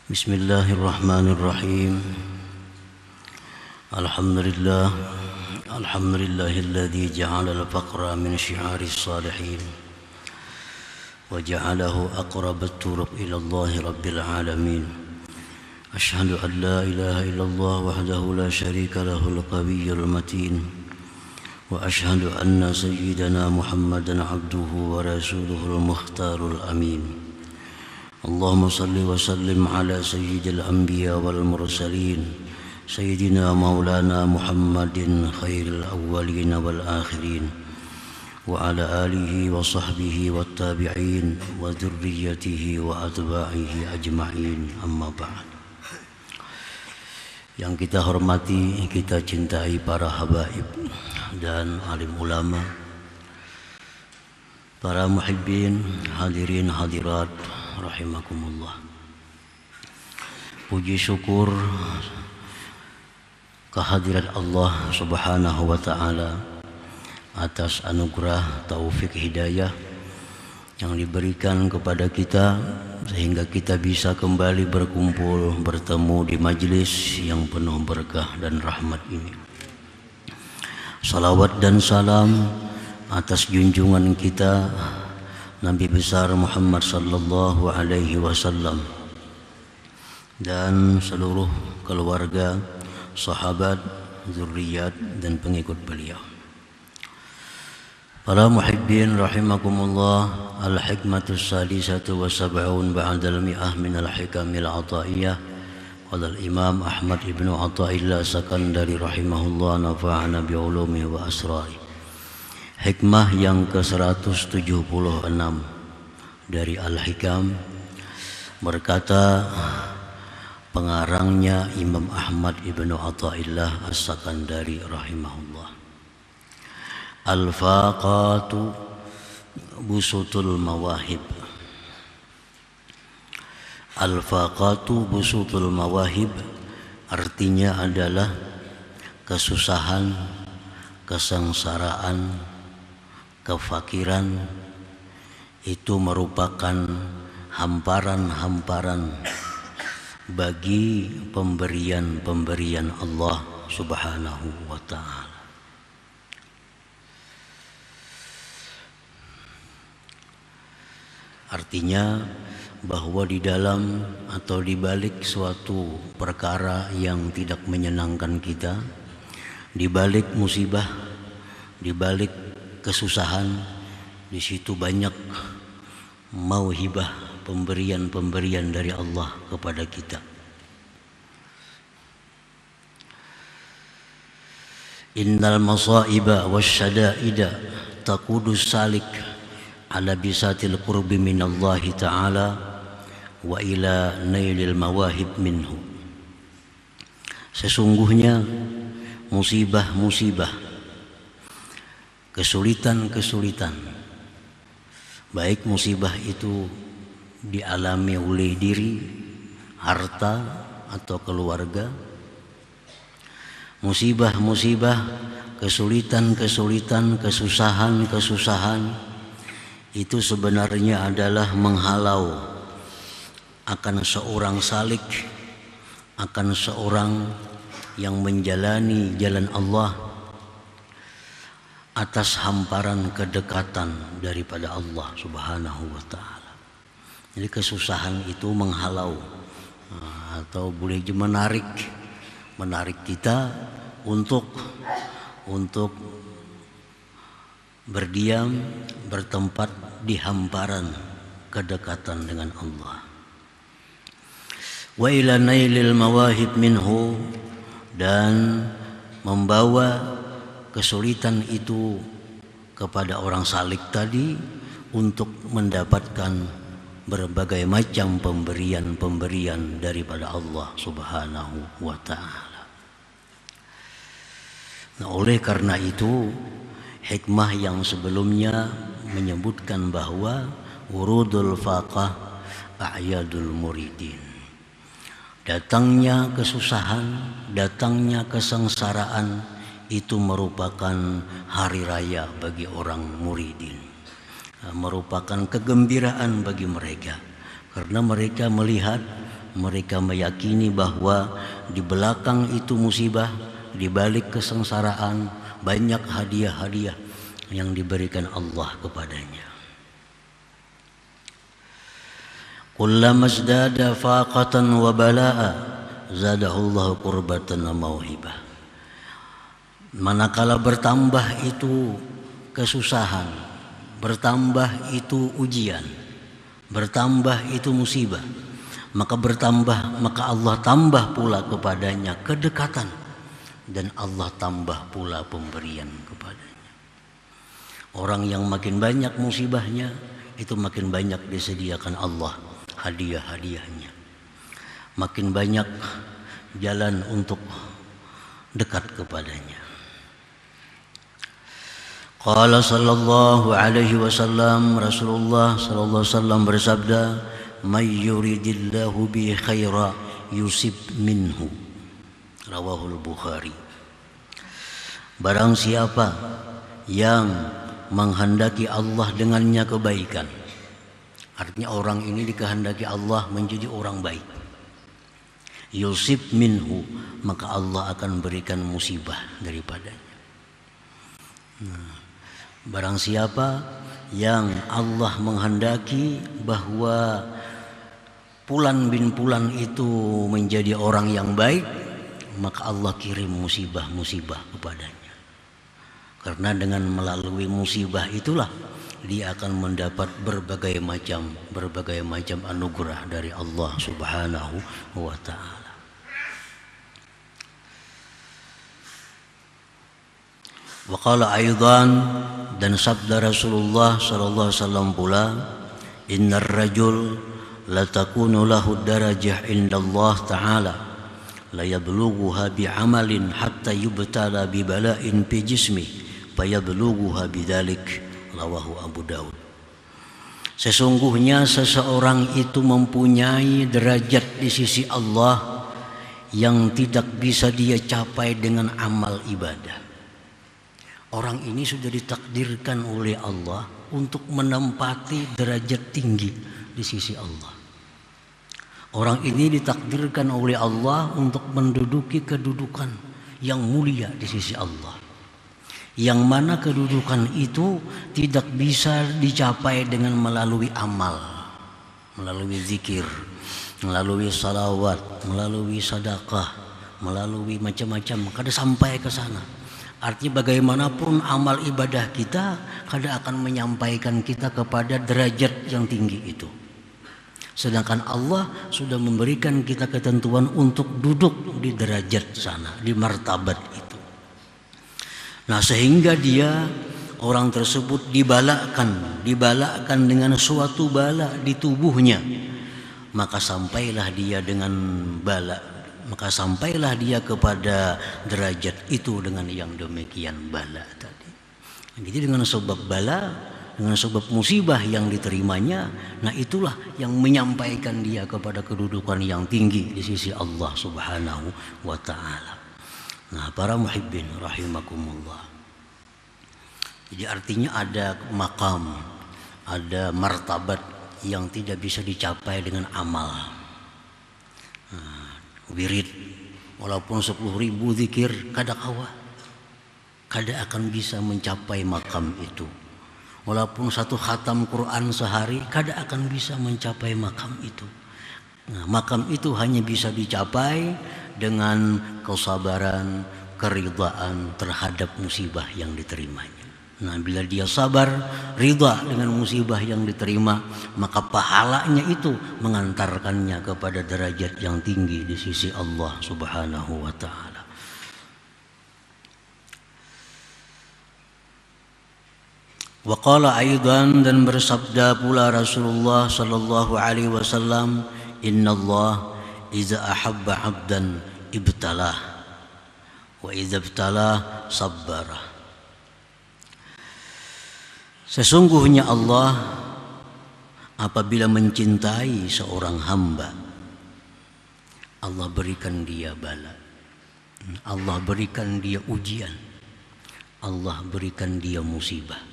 Bismillahirrahmanirrahim. Alhamdulillahilladzi ja'ala al-faqra min syi'aris salihin wa ja'alahu aqrabat turuq ila Allah rabbil alamin. Asyhadu an la ilaha illallah wahdahu la syarika lahul qawiyyul matin wa asyhadu anna sayyidana Muhammadan abduhu wa rasuluhul mukhtarul amin. Allahumma salli wa sallim ala sayyidil anbiya wal mursalin sayyidina maulana Muhammadin khairil awwalin wal akhirin wa ala alihi wa sahbihi wat tabi'in wa dzurriyyatihi wa atba'ihi ajma'in, amma ba'd. Yang kita hormati, kita cintai para habaib dan alim ulama, para muhibbin, hadirin hadirat rahimakumullah. Puji syukur kehadirat Allah Subhanahu wa taala atas anugerah taufik hidayah yang diberikan kepada kita sehingga kita bisa kembali berkumpul bertemu di majelis yang penuh berkah dan rahmat ini. Salawat dan salam atas junjungan kita Nabi besar Muhammad sallallahu alaihi wasallam dan seluruh keluarga, sahabat, zuriat dan pengikut beliau. Para muhibbin rahimakumullah, al-hikmatus sadisatu wa sab'un ba'dal mi'ah min al-hikamil ataiyah qala al-imam Ahmad ibnu Athaillah Sakandari rahimahullah nafa'ana bi'ulumihi wa asrari. Hikmah yang ke-176 dari Al-Hikam, berkata pengarangnya Imam Ahmad ibnu Athaillah As-Sakandari rahimahullah, al-faqatu busutul mawahib. Al-faqatu busutul mawahib artinya adalah kesusahan, kesengsaraan, kefakiran itu merupakan hamparan-hamparan bagi pemberian-pemberian Allah Subhanahu wa ta'ala. Artinya bahwa di dalam atau di balik suatu perkara yang tidak menyenangkan kita, di balik musibah, di balik kesusahan, di situ banyak mauhibah, pemberian-pemberian dari Allah kepada kita. Innal masaiba wasyada'ida taqudus salik ala bisatil qurbi minallahi ta'ala wa ila nailil mawahib minhu. Sesungguhnya musibah-musibah, kesulitan-kesulitan, baik musibah itu dialami oleh diri, harta atau keluarga, musibah-musibah, kesulitan-kesulitan, kesusahan-kesusahan itu sebenarnya adalah menghalau akan seorang salik, akan seorang yang menjalani jalan Allah atas hamparan kedekatan daripada Allah Subhanahu wa ta'ala. Jadi kesusahan itu menghalau atau boleh menarik kita untuk berdiam, bertempat di hamparan kedekatan dengan Allah. Wa ila nailil mawahib minhu, dan membawa kesulitan itu kepada orang salik tadi untuk mendapatkan berbagai macam pemberian-pemberian daripada Allah Subhanahu wa ta'ala. Nah, oleh karena itu hikmah yang sebelumnya menyebutkan bahwa wurudul faqah a'yadul muridin. Datangnya kesusahan, datangnya kesengsaraan itu merupakan hari raya bagi orang muridin, merupakan kegembiraan bagi mereka karena mereka melihat mereka meyakini bahwa di belakang itu musibah, di balik kesengsaraan banyak hadiah-hadiah yang diberikan Allah kepadanya. Kullama zdada faqatan wa balaa zadahullahu qurbatan wa mauhibah. Manakala bertambah itu kesusahan, bertambah itu ujian, bertambah itu musibah, maka Allah tambah pula kepadanya kedekatan, dan Allah tambah pula pemberian kepadanya. Orang yang makin banyak musibahnya, itu makin banyak disediakan Allah hadiah-hadiahnya, makin banyak jalan untuk dekat kepadanya. Qala sallallahu alaihi wasallam, Rasulullah sallallahu alaihi wasallam bersabda, may yuridillahu bi khaira yusib minhu, rawahul Bukhari. Barang siapa yang menghendaki Allah dengannya kebaikan, artinya orang ini dikehendaki Allah menjadi orang baik, yusib minhu, maka Allah akan berikan musibah daripadanya. Barang siapa yang Allah menghendaki bahwa Fulan bin Fulan itu menjadi orang yang baik, maka Allah kirim musibah-musibah kepadanya. Karena dengan melalui musibah itulah dia akan mendapat berbagai macam anugerah dari Allah Subhanahu wa ta'ala. Wa qala aidan, dan sabda Rasulullah sallallahu alaihi wasallam pula, innar rajul la takunu lahu darajah indallah ta'ala la yablughuha bi'amalin hatta yubtala bi bala'in fi jismi fayablughuha bidzalik, rawahu Abu Daud. Sesungguhnya seseorang itu mempunyai derajat di sisi Allah yang tidak bisa dia capai dengan amal ibadah. Orang ini sudah ditakdirkan oleh Allah untuk menempati derajat tinggi di sisi Allah. Orang ini ditakdirkan oleh Allah untuk menduduki kedudukan yang mulia di sisi Allah, yang mana kedudukan itu tidak bisa dicapai dengan melalui amal, melalui zikir, melalui salawat, melalui sedekah, melalui macam-macam, kada sampai ke sana. Artinya bagaimanapun amal ibadah kita kada akan menyampaikan kita kepada derajat yang tinggi itu. Sedangkan Allah sudah memberikan kita ketentuan untuk duduk di derajat sana, di martabat itu. Nah, sehingga orang tersebut dibalakan dengan suatu bala di tubuhnya, maka sampailah dia kepada derajat itu dengan yang demikian bala tadi. Jadi dengan sebab bala, dengan sebab musibah yang diterimanya, nah itulah yang menyampaikan dia kepada kedudukan yang tinggi di sisi Allah Subhanahu wa ta'ala. Nah, para muhibbin rahimakumullah, jadi artinya ada maqam, ada martabat yang tidak bisa dicapai dengan amal. Wirid walaupun 10.000 zikir kada akan bisa mencapai makam itu. Walaupun 1 khatam Quran sehari kada akan bisa mencapai makam itu. Nah, makam itu hanya bisa dicapai dengan kesabaran, keridhaan terhadap musibah yang diterimanya. Nah, bila dia sabar, ridha dengan musibah yang diterima, maka pahalanya itu mengantarkannya kepada derajat yang tinggi di sisi Allah Subhanahu wa ta'ala. Wa qala aidan, dan bersabda pula Rasulullah sallallahu alaihi wasallam, innallaha idza ahabba 'abdan ibtalah wa idza ibtalah sabbara. Sesungguhnya Allah apabila mencintai seorang hamba, Allah berikan dia bala, Allah berikan dia ujian, Allah berikan dia musibah.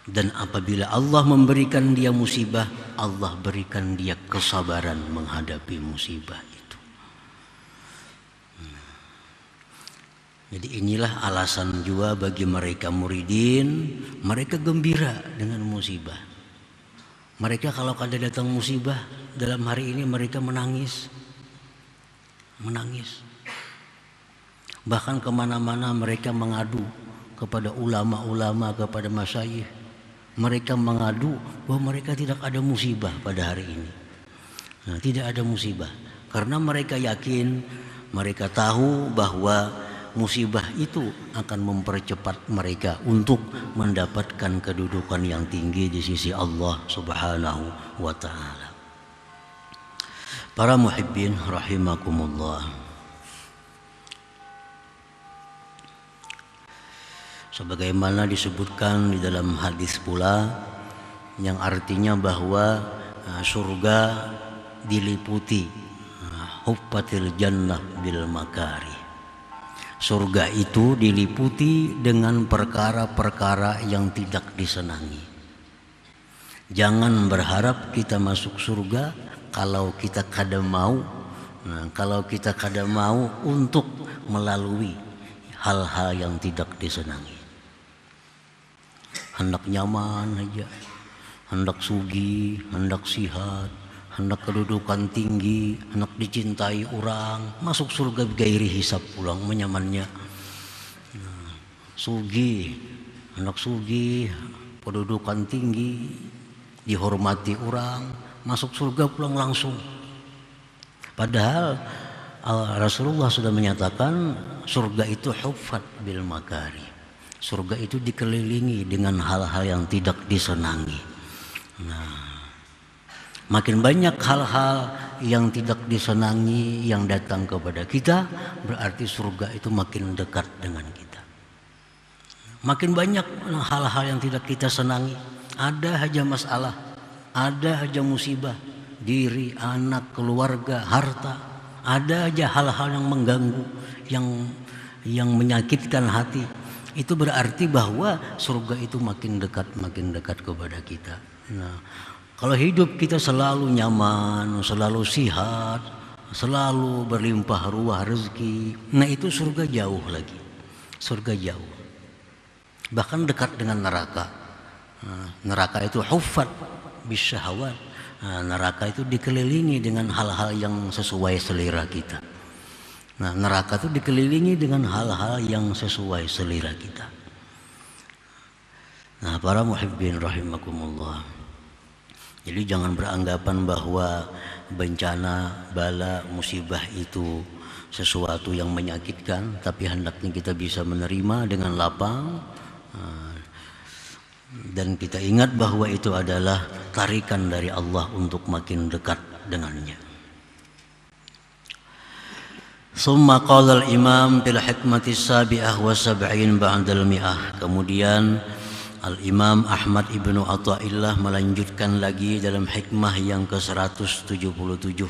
Dan apabila Allah memberikan dia musibah, Allah berikan dia kesabaran menghadapi musibah itu. Jadi inilah alasan juga bagi mereka muridin, mereka gembira dengan musibah. Mereka kalau ada datang musibah, dalam hari ini mereka menangis. Bahkan kemana-mana mereka mengadu kepada ulama-ulama, kepada masyayikh. Mereka mengadu bahwa mereka tidak ada musibah pada hari ini. Nah, tidak ada musibah karena mereka yakin, mereka tahu bahwa musibah itu akan mempercepat mereka untuk mendapatkan kedudukan yang tinggi di sisi Allah Subhanahu wa taala. Para muhibbin rahimakumullah. Sebagaimana disebutkan di dalam hadis pula yang artinya bahwa surga diliputi huffatil jannah bil makari. Surga itu diliputi dengan perkara-perkara yang tidak disenangi. Jangan berharap kita masuk surga kalau kita kada mau. Kalau kita kada mau untuk melalui hal-hal yang tidak disenangi. Hendak nyaman aja, hendak sugih, hendak sihat, hendak kedudukan tinggi, hendak dicintai orang, masuk surga gairi hisab pulang menyamannya. Sugih, hendak sugih, kedudukan tinggi, dihormati orang, masuk surga pulang langsung. Padahal Rasulullah sudah menyatakan surga itu huffat bil makari. Surga itu dikelilingi dengan hal-hal yang tidak disenangi. Nah, makin banyak hal-hal yang tidak disenangi yang datang kepada kita, berarti surga itu makin dekat dengan kita. Makin banyak hal-hal yang tidak kita senangi, ada aja masalah, ada aja musibah, diri, anak, keluarga, harta, ada aja hal-hal yang mengganggu, yang menyakitkan hati. Itu berarti bahwa surga itu makin dekat kepada kita. Nah, kalau hidup kita selalu nyaman, selalu sihat, selalu berlimpah ruah rezeki, nah itu surga jauh lagi. Surga jauh. Bahkan dekat dengan neraka. Nah, neraka itu huffat bisyahawat. Nah, neraka itu dikelilingi dengan hal-hal yang sesuai selera kita. Nah, neraka itu dikelilingi dengan hal-hal yang sesuai selera kita. Nah, para muhibbin rahimakumullah. Jadi jangan beranggapan bahwa bencana, bala, musibah itu sesuatu yang menyakitkan, tapi hendaknya kita bisa menerima dengan lapang. Dan kita ingat bahwa itu adalah tarikan dari Allah untuk makin dekat dengannya. Summa qala al-imam bil hikmati sabi'ah wa sab'in ba'dal mi'ah. Kemudian Al-Imam Ahmad Ibnu Athaillah melanjutkan lagi dalam hikmah yang ke-177,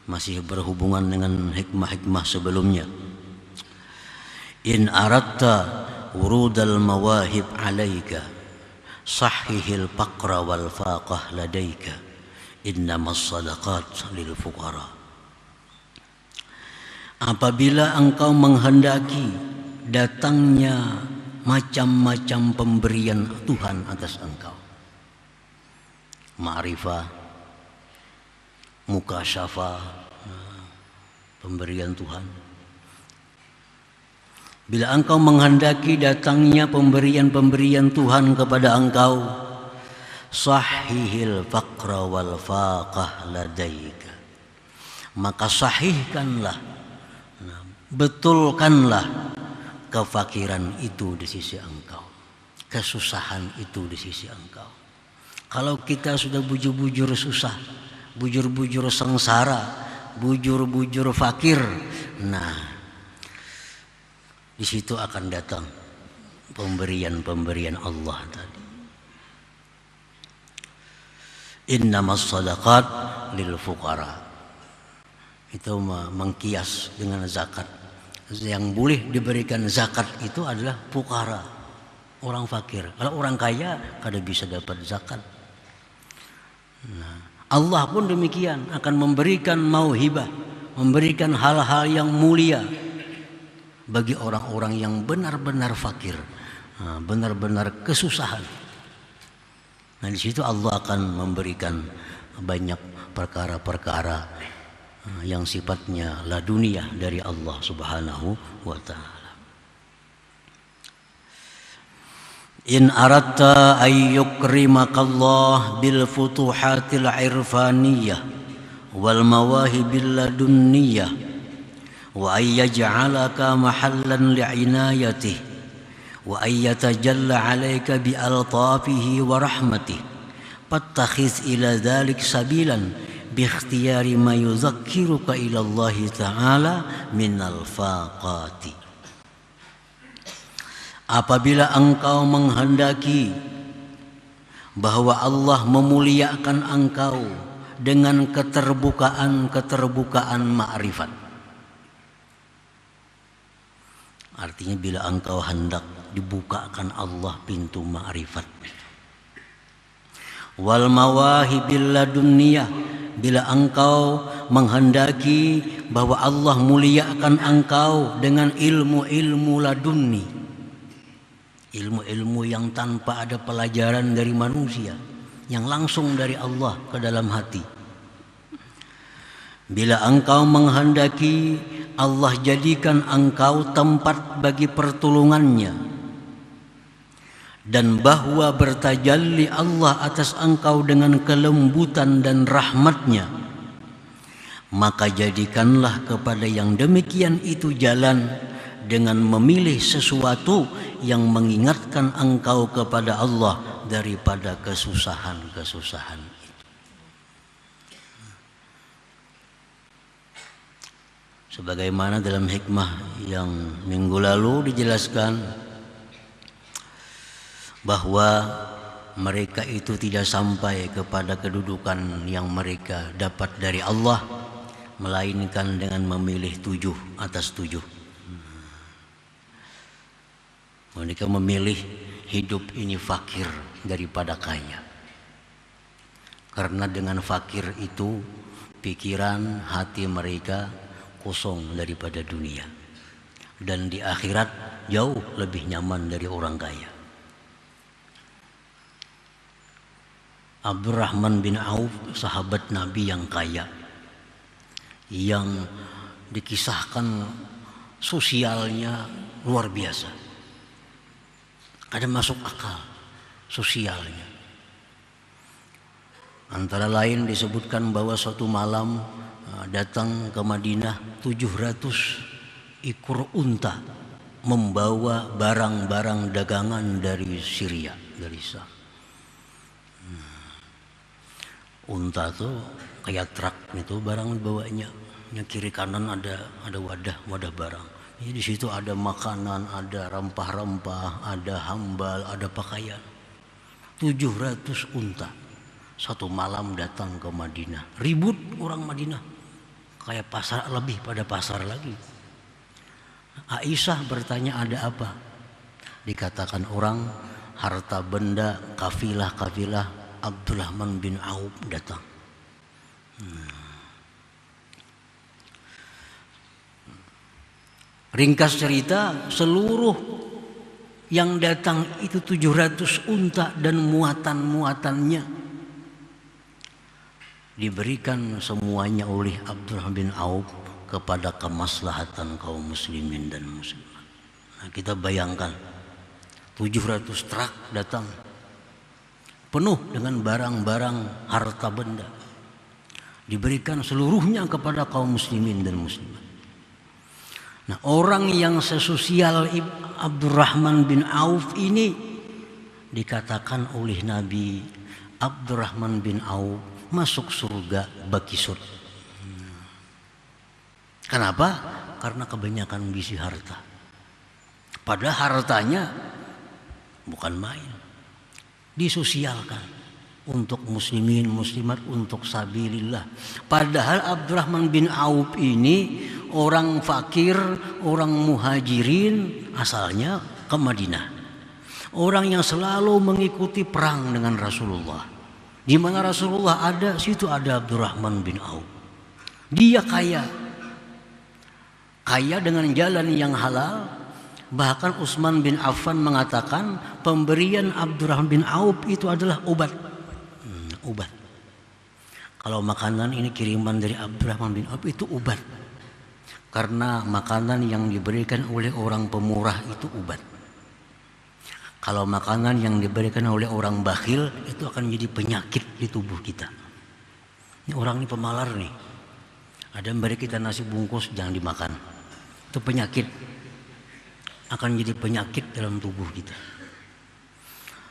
masih berhubungan dengan hikmah-hikmah sebelumnya. In aradta wurudal mawahib alaika sahihil faqra wal faqah ladaika innamas sadaqat lil fuqara. Apabila engkau menghendaki datangnya macam-macam pemberian Tuhan atas engkau, ma'rifah, mukasyafah, pemberian Tuhan. Bila engkau menghendaki datangnya pemberian-pemberian Tuhan kepada engkau, sahihil faqra wal faqah ladaika, maka sahihkanlah, betulkanlah kefakiran itu di sisi engkau, kesusahan itu di sisi engkau. Kalau kita sudah bujur-bujur susah, bujur-bujur sengsara, bujur-bujur fakir, nah di situ akan datang pemberian-pemberian Allah tadi. Innamas sadaqat lil fuqara. Itu mengkias dengan zakat. Yang boleh diberikan zakat itu adalah fuqara, orang fakir. Kalau orang kaya kada bisa dapat zakat. Nah, Allah pun demikian akan memberikan mauhibah, memberikan hal-hal yang mulia bagi orang-orang yang benar-benar fakir, benar-benar kesusahan. Nah, di situ Allah akan memberikan banyak perkara-perkara yang sifatnya laduniah dari Allah Subhanahu wa ta'ala. In aratta ay yukrimakallah bil futuhatil irfaniyah wal mawahibil ladunniyah wa ay yaj'alaka mahallan li'inayatihi wa ay yatajalla 'alaika bi altafihi wa rahmatihi fattakhiz ila dhalik sabilan bi ikhtiyari ma yuzakkiruka ila Allah ta'ala minal faqati. Apabila engkau menghendaki bahwa Allah memuliakan engkau dengan keterbukaan ma'rifat. Artinya bila engkau hendak dibukakan Allah pintu ma'rifat. Wal mawahibil ladunniyah, bila engkau menghendaki bahwa Allah muliakan engkau dengan ilmu-ilmu ladunni, ilmu-ilmu yang tanpa ada pelajaran dari manusia, yang langsung dari Allah ke dalam hati. Bila engkau menghendaki Allah jadikan engkau tempat bagi pertolongannya, dan bahwa bertajalli Allah atas engkau dengan kelembutan dan rahmatnya, maka jadikanlah kepada yang demikian itu jalan dengan memilih sesuatu yang mengingatkan engkau kepada Allah daripada kesusahan-kesusahan itu. Sebagaimana dalam hikmah yang minggu lalu dijelaskan bahwa mereka itu tidak sampai kepada kedudukan yang mereka dapat dari Allah, melainkan dengan memilih 7 atas 7. Mereka memilih hidup ini fakir daripada kaya. Karena dengan fakir itu pikiran hati mereka kosong daripada dunia, dan di akhirat jauh lebih nyaman dari orang kaya. Abdurrahman bin Auf, sahabat Nabi yang kaya, yang dikisahkan sosialnya luar biasa, ada masuk akal sosialnya. Antara lain disebutkan bahwa suatu malam datang ke Madinah 700 ekor unta membawa barang-barang dagangan dari Syria, dari Syam. Unta tuh kayak truk itu barang dibawanya, yang kiri kanan ada wadah barang. Jadi di situ ada makanan, ada rempah-rempah, ada hambal, ada pakaian. 700 unta satu malam datang ke Madinah. Ribut orang Madinah, kayak pasar, lebih pada pasar lagi. Aisyah bertanya, ada apa? Dikatakan orang harta benda kafilah Abdurrahman bin Auf datang. Ringkas cerita, seluruh yang datang itu 700 unta dan muatan-muatannya diberikan semuanya oleh Abdurrahman bin Auf kepada kemaslahatan kaum muslimin dan muslimat. Nah, kita bayangkan 700 truk datang penuh dengan barang-barang harta benda, diberikan seluruhnya kepada kaum muslimin dan muslimat. Nah, orang yang sesosial Abdurrahman bin Auf ini dikatakan oleh Nabi, Abdurrahman bin Auf masuk surga bakisut. Kenapa? Karena kebanyakan bisi harta. Padahal hartanya bukan main, disosialkan untuk muslimin muslimat, untuk sabilillah. Padahal Abdurrahman bin Auf ini orang fakir, orang muhajirin, asalnya ke Madinah. Orang yang selalu mengikuti perang dengan Rasulullah. Di mana Rasulullah ada, situ ada Abdurrahman bin Auf. Dia kaya dengan jalan yang halal. Bahkan Utsman bin Affan mengatakan pemberian Abdurrahman bin Auf itu adalah obat. Obat. Kalau makanan ini kiriman dari Abdurrahman bin Auf itu obat. Karena makanan yang diberikan oleh orang pemurah itu obat. Kalau makanan yang diberikan oleh orang bakhil itu akan jadi penyakit di tubuh kita. Ini orang ini pemalar nih. Ada yang beri kita nasi bungkus jangan dimakan. Itu penyakit. Akan jadi penyakit dalam tubuh kita.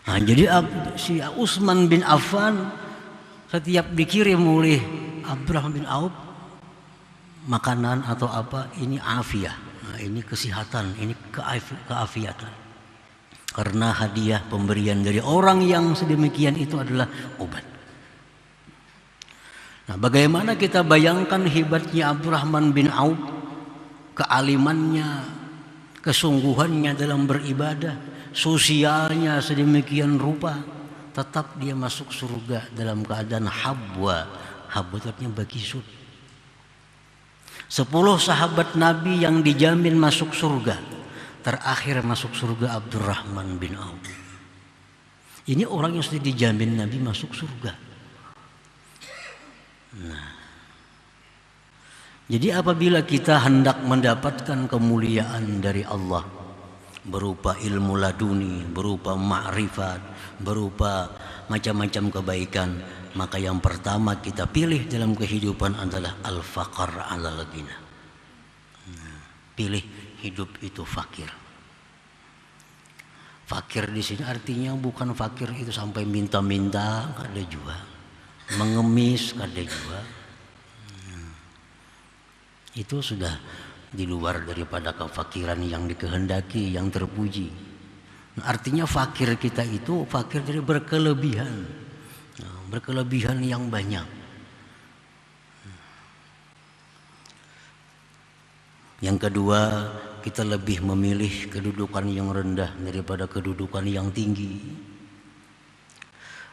Nah, jadi si Utsman bin Affan setiap dikirim oleh Abdurrahman bin Auf makanan atau apa, ini afiah. Nah, ini kesehatan, ini keafiatan. Karena hadiah pemberian dari orang yang sedemikian itu adalah obat. Nah, bagaimana kita bayangkan hebatnya Abdurrahman bin Auf, kealimannya, kesungguhannya dalam beribadah, sosialnya sedemikian rupa, tetap dia masuk surga dalam keadaan habwa. Habwa itu artinya bakisut. 10 sahabat Nabi yang dijamin masuk surga, terakhir masuk surga Abdurrahman bin Auf. Ini orang yang sudah dijamin Nabi masuk surga. Nah, jadi apabila kita hendak mendapatkan kemuliaan dari Allah berupa ilmu laduni, berupa ma'rifat, berupa macam-macam kebaikan, maka yang pertama kita pilih dalam kehidupan adalah al-faqar 'alal ghina. Pilih hidup itu fakir. Fakir di sini artinya bukan fakir itu sampai minta-minta, kada juga. Mengemis, kada juga. Itu sudah di luar daripada kefakiran yang dikehendaki, yang terpuji. Artinya fakir kita itu fakir dari berkelebihan, berkelebihan yang banyak. Yang kedua, kita lebih memilih kedudukan yang rendah daripada kedudukan yang tinggi.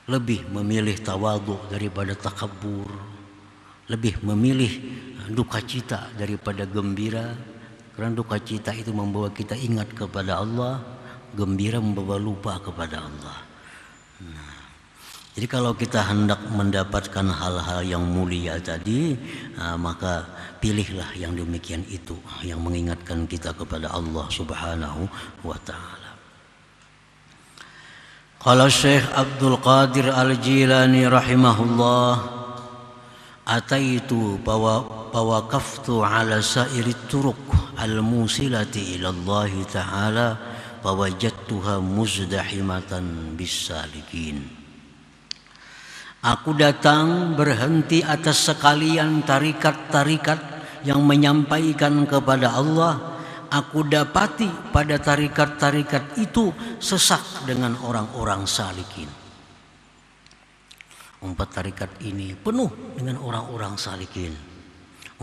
Lebih memilih tawadhu daripada takabur. Lebih memilih duka cita daripada gembira. Karena duka cita itu membawa kita ingat kepada Allah, gembira membawa lupa kepada Allah. Nah, jadi kalau kita hendak mendapatkan hal-hal yang mulia tadi, maka pilihlah yang demikian itu, yang mengingatkan kita kepada Allah Subhanahu wa ta'ala. Qala Syekh Abdul Qadir Al-Jilani rahimahullah, ataitu fawaqaftu ala sairi turuq al-musilati ila Allah ta'ala fawajadtuha muzdahimatan bis-salikin. Aku datang berhenti atas sekalian tarikat-tarikat yang menyampaikan kepada Allah. Aku dapati pada tarikat-tarikat itu sesak dengan orang-orang salikin. 4 tarikat ini penuh dengan orang-orang salikin.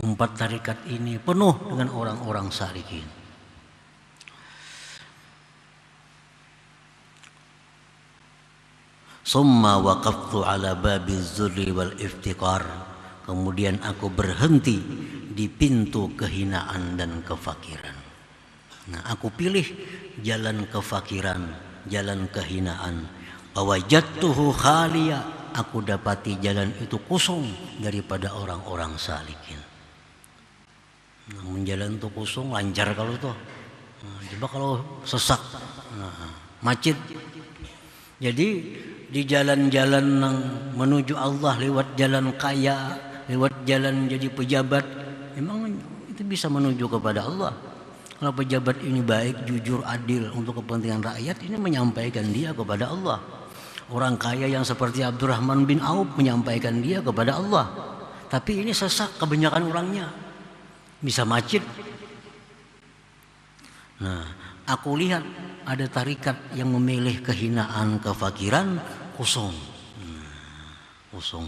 4 tarikat ini penuh dengan orang-orang salikin. Summa waqaftu ala babiz zulli wal iftiqar. Kemudian aku berhenti di pintu kehinaan dan kefakiran. Nah, aku pilih jalan kefakiran, jalan kehinaan. Wajadtuhu khaliya. Aku dapati jalan itu kosong daripada orang-orang salikin. Namun jalan itu kosong, lancar kalau tuh. Coba kalau sesak, macet. Jadi di jalan-jalan menuju Allah lewat jalan kaya, lewat jalan jadi pejabat, memang itu bisa menuju kepada Allah. Kalau pejabat ini baik, jujur, adil untuk kepentingan rakyat, ini menyampaikan dia kepada Allah. Orang kaya yang seperti Abdurrahman bin Auf menyampaikan dia kepada Allah. Tapi ini sesak kebanyakan orangnya, bisa macet. Nah, aku lihat ada tarikat yang memilih kehinaan, kefakiran, kosong. Kosong.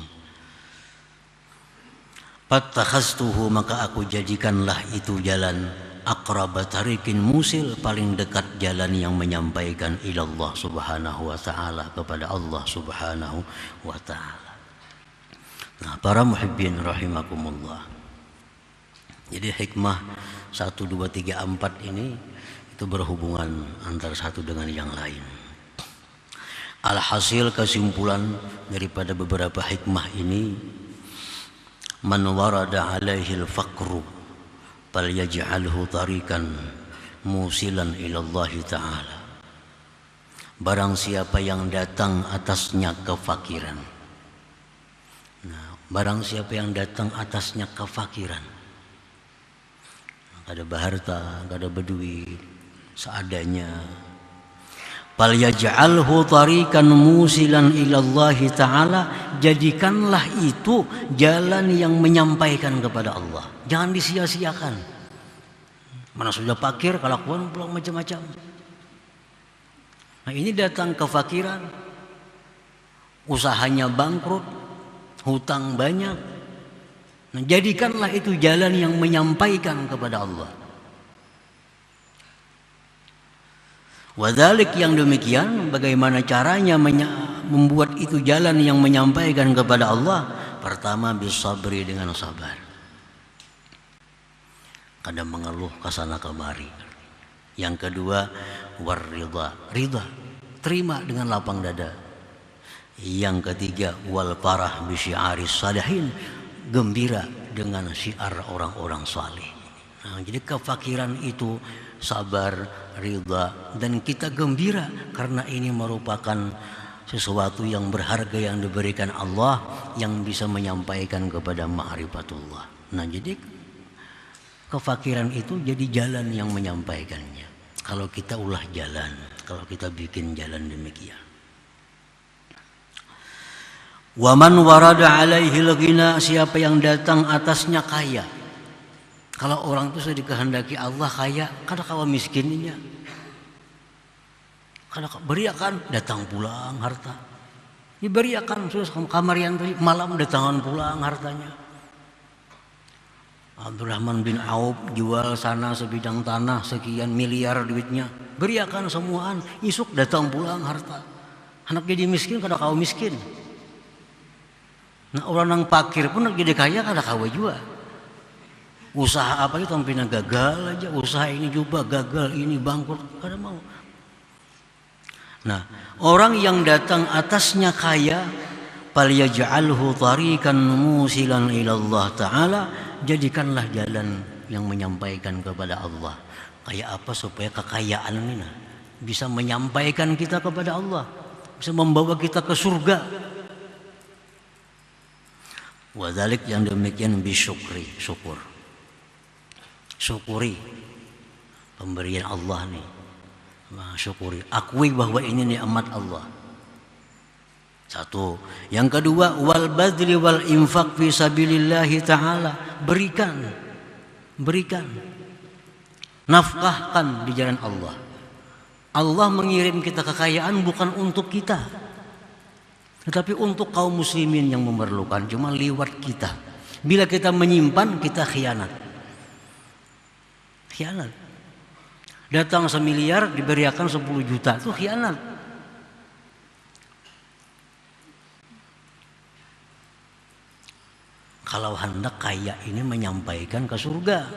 Fattakhaztuhu, maka aku jadikanlah itu jalan aqraba tariqin musil, paling dekat jalan yang menyampaikan ilallah subhanahu wa ta'ala, kepada Allah subhanahu wa ta'ala. Nah, para muhibbin rahimakumullah, jadi hikmah 1, 2, 3, 4 ini itu berhubungan antara satu dengan yang lain. Alhasil kesimpulan daripada beberapa hikmah ini, man warada alaihi al-faqru falyaj'alhu tariqan musilan ilallah ta'ala. Barang siapa yang datang atasnya kefakiran. Nah, barang siapa yang datang atasnya kefakiran, gak ada harta, gak ada berduit, seadanya, falyaj'alhu tariqan musilan ilallahi ta'ala, jadikanlah itu jalan yang menyampaikan kepada Allah. Jangan disia-siakan. Mana sudah fakir, kelakuan pulang macam-macam. Nah, ini datang kefakiran, usahanya bangkrut, hutang banyak. Nah, jadikanlah itu jalan yang menyampaikan kepada Allah. Wadhalik, yang demikian, bagaimana caranya membuat itu jalan yang menyampaikan kepada Allah? Pertama, bisabri, dengan sabar. Kadang mengeluh kesana kemari. Yang kedua, warridha, ridha, terima dengan lapang dada. Yang ketiga, wal farah bi syi'aris salihin, gembira dengan syiar orang-orang saleh. Nah, jadi kefakiran itu sabar, ridha, dan kita gembira karena ini merupakan sesuatu yang berharga yang diberikan Allah yang bisa menyampaikan kepada ma'rifatullah. Nah, jadi kefakiran itu jadi jalan yang menyampaikannya. Kalau kita ulah jalan, kalau kita bikin jalan demikian. Waman warada alaihi al-ghina, siapa yang datang atasnya kaya. Kalau orang itu sudah dikehendaki Allah kaya, kada kawa miskinnya. Kada beriakan, datang pulang harta. Diberiakan terus kamarian malam datangan pulang hartanya. Abdurrahman bin Auf jual sana sebidang tanah sekian miliar duitnya, beriakan semuaan, isuk datang pulang harta. Anak jadi miskin kada kau miskin. Nah, orang yang fakir pun jadi kaya kada kau juga. Usaha apa itu tampilnya gagal aja, usaha ini juga gagal, ini bangkrut, kada mau. Nah, orang yang datang atasnya kaya, falyaj'alhu tariqan musilan ilallah ta'ala, jadikanlah jalan yang menyampaikan kepada Allah. Kayak apa supaya kekayaan ini bisa menyampaikan kita kepada Allah, bisa membawa kita ke surga. Wadhalik, yang demikian, bisyukri, syukur. Syukuri pemberian Allah nih. Syukuri, akui bahwa ini nikmat Allah. Satu. Yang kedua, wal badri wal infaq fi sabilillahi ta'ala, berikan, nafkahkan di jalan Allah. Allah mengirim kita kekayaan bukan untuk kita, tetapi untuk kaum muslimin yang memerlukan. Cuma lewat kita. Bila kita menyimpan, kita khianat. Datang 1 miliar diberiakan 10 juta, itu khianat. Kalau hendak kaya ini menyampaikan ke surga.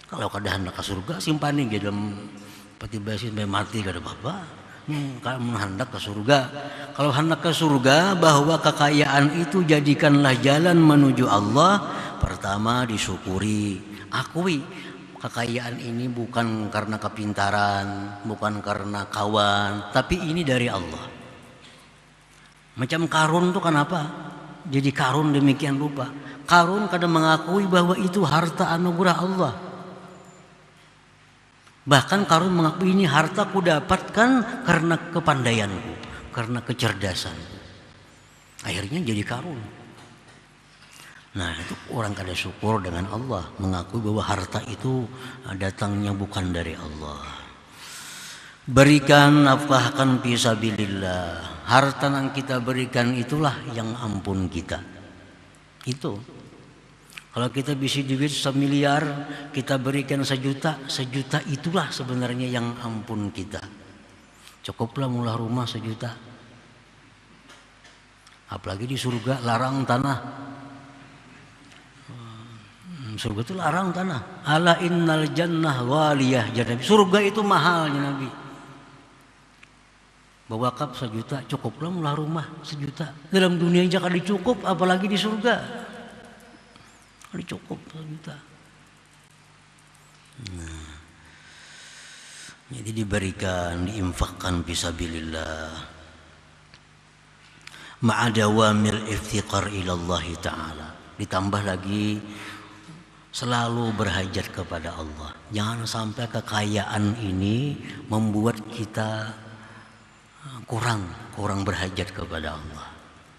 Kalau kada hendak ke surga, simpan di dalam peti besi sampai mati kada apa-apa. Kalau hendak ke surga, kalau hendak ke surga, bahwa kekayaan itu jadikanlah jalan menuju Allah. Pertama, disyukuri, akui kekayaan ini bukan karena kepintaran, bukan karena kawan, tapi ini dari Allah. Macam Karun tuh kenapa jadi Karun demikian rupa? Karun kadang mengakui bahwa itu harta anugerah Allah. Bahkan Karun mengakui, ini harta ku dapatkan karena kepandaianku, karena kecerdasanku. Akhirnya jadi Karun. Nah, itu orang kada syukur dengan Allah, mengakui bahwa harta itu datangnya bukan dari Allah. Berikan, nafkahkan fi sabilillah. Harta yang kita berikan itulah yang ampun kita. Itu. Kalau kita bisa duit 1.000.000.000, kita berikan 1 juta, 1 juta itulah sebenarnya yang ampun kita. Cukuplah mula rumah 1 juta. Apalagi di surga larang tanah. Surga itu larang tanah. Ala innal jannah waliyah. Surga itu mahalnya Nabi. Wakaf 1 juta, cukuplah mula rumah 1 juta. Dalam dunia aja kali cukup, apalagi di surga. Kali cukup 1 juta. Nah, jadi diberikan, diinfakkan fisabilillah. Ma'adawamil iftiqar ilallahi ta'ala. Ditambah lagi selalu berhajat kepada Allah. Jangan sampai kekayaan ini membuat kita kurang berhajat kepada Allah.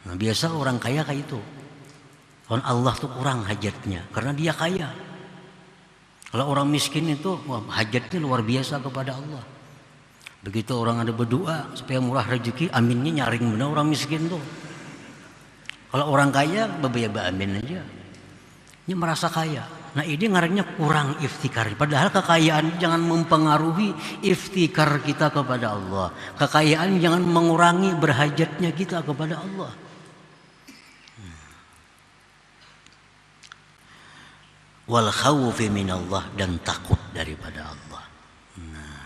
Nah, biasa orang kaya kayak itu. Orang Allah tuh kurang hajatnya karena dia kaya. Kalau orang miskin itu hajatnya luar biasa kepada Allah. Begitu orang ada berdoa supaya murah rezeki, aminnya nyaring benar orang miskin tuh. Kalau orang kaya beberapa amin aja. Dia merasa kaya. Nah ini ngarannya kurang iftikar. Padahal kekayaan jangan mempengaruhi iftikar kita kepada Allah. Kekayaan jangan mengurangi berhajatnya kita kepada Allah. Wal khawfi minallah, dan takut daripada Allah. Nah,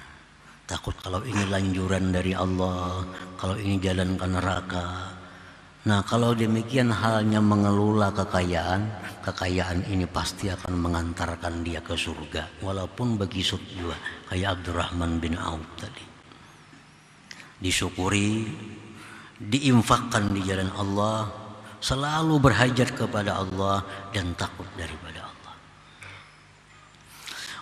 takut kalau ini lanjuran dari Allah, kalau ini jalan ke neraka. Nah kalau demikian halnya mengelola kekayaan ini pasti akan mengantarkan dia ke surga, walaupun begisut juga kayak Abdurrahman bin Auf tadi. Disyukuri, diinfakkan di jalan Allah, selalu berhajat kepada Allah dan takut daripada Allah.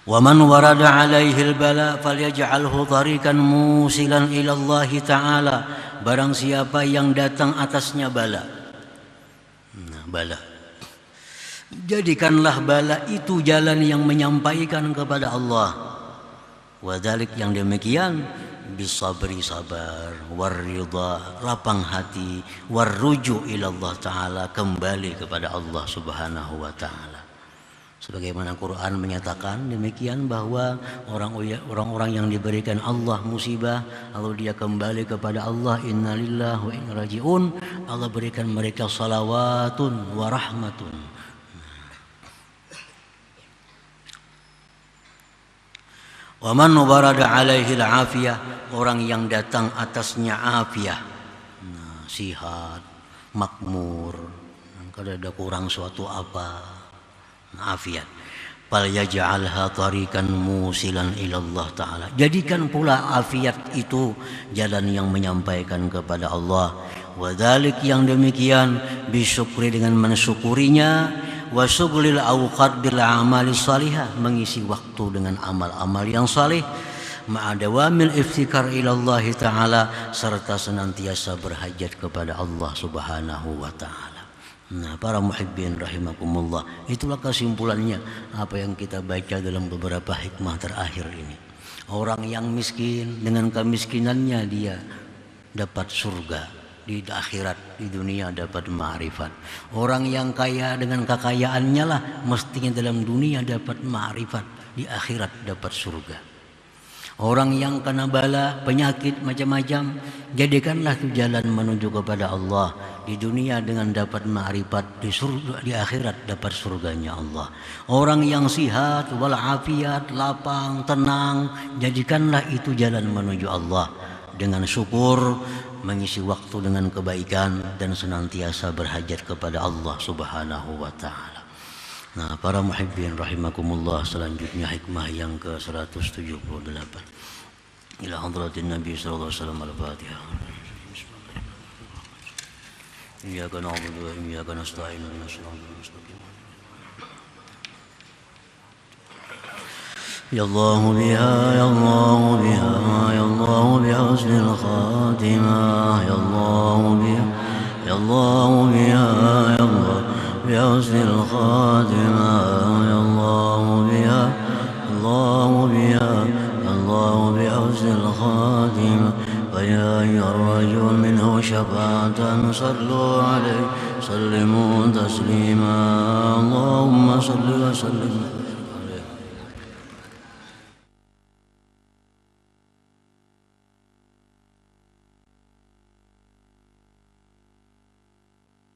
Wa man warada alaihi al-bala falyaj'alhu tariqan musilan ila Allah Ta'ala. Barang siapa yang datang atasnya bala. Nah, bala. Jadikanlah bala itu jalan yang menyampaikan kepada Allah. Wadalik yang demikian bisabri sabar, warridha lapang hati, warruju ila Allah Ta'ala kembali kepada Allah Subhanahu wa Ta'ala. Sebagaimana Quran menyatakan demikian bahwa orang-orang yang diberikan Allah musibah lalu dia kembali kepada Allah, innalillahi wa inna rajiun, Allah berikan mereka salawatun wa rahmatun. Wa man barada alaihi al-afiyah, orang yang datang atasnya afiyah, nah, sihat, makmur, kalau ada kurang suatu apa, afiat, fal yaj'alha tariqan musilan ila Allah Ta'ala. Jadikan pula afiat itu jalan yang menyampaikan kepada Allah. Wadalik yang demikian bisyukri dengan mensyukurinya, wa syughlil awqat bil amali salihah, mengisi waktu dengan amal-amal yang saleh, ma'adawamil iftikar ila Allah Ta'ala, serta senantiasa berhajat kepada Allah Subhanahu wa Ta'ala. Nah, para muhibbin rahimakumullah, itulah kesimpulannya apa yang kita baca dalam beberapa hikmah terakhir ini. Orang yang miskin dengan kemiskinannya dia dapat surga di akhirat, di dunia dapat ma'rifat. Orang yang kaya dengan kekayaannya lah mestinya dalam dunia dapat ma'rifat, di akhirat dapat surga. Orang yang kena bala, penyakit macam-macam, jadikanlah itu jalan menuju kepada Allah. Di dunia dengan dapat ma'rifat, di surga, di akhirat dapat surganya Allah. Orang yang sihat, walafiat, lapang, tenang, jadikanlah itu jalan menuju Allah. Dengan syukur, mengisi waktu dengan kebaikan, dan senantiasa berhajat kepada Allah Subhanahu wa Ta'ala. Nah, para muhibbin rahimakumullah, selanjutnya hikmah yang ke-178. Ila hadratin Nabi sallallahu alaihi wasallam, al-Fatihah. Iyyaka na'budu wa iyyaka nasta'in, ihdinas siratal mustaqim. Ya Allah biha, ya Allah biha, ya Allah biha husnul khatimah, ya Allah biha, ya Allah biha, ya Allah بحسن الخاتمة، يا الله بها، الله بها، الله بحسن الخاتمة، ويا أيها الرجل منه شفاعة صلوا عليه سلموا تسليما اللهم صل وسلم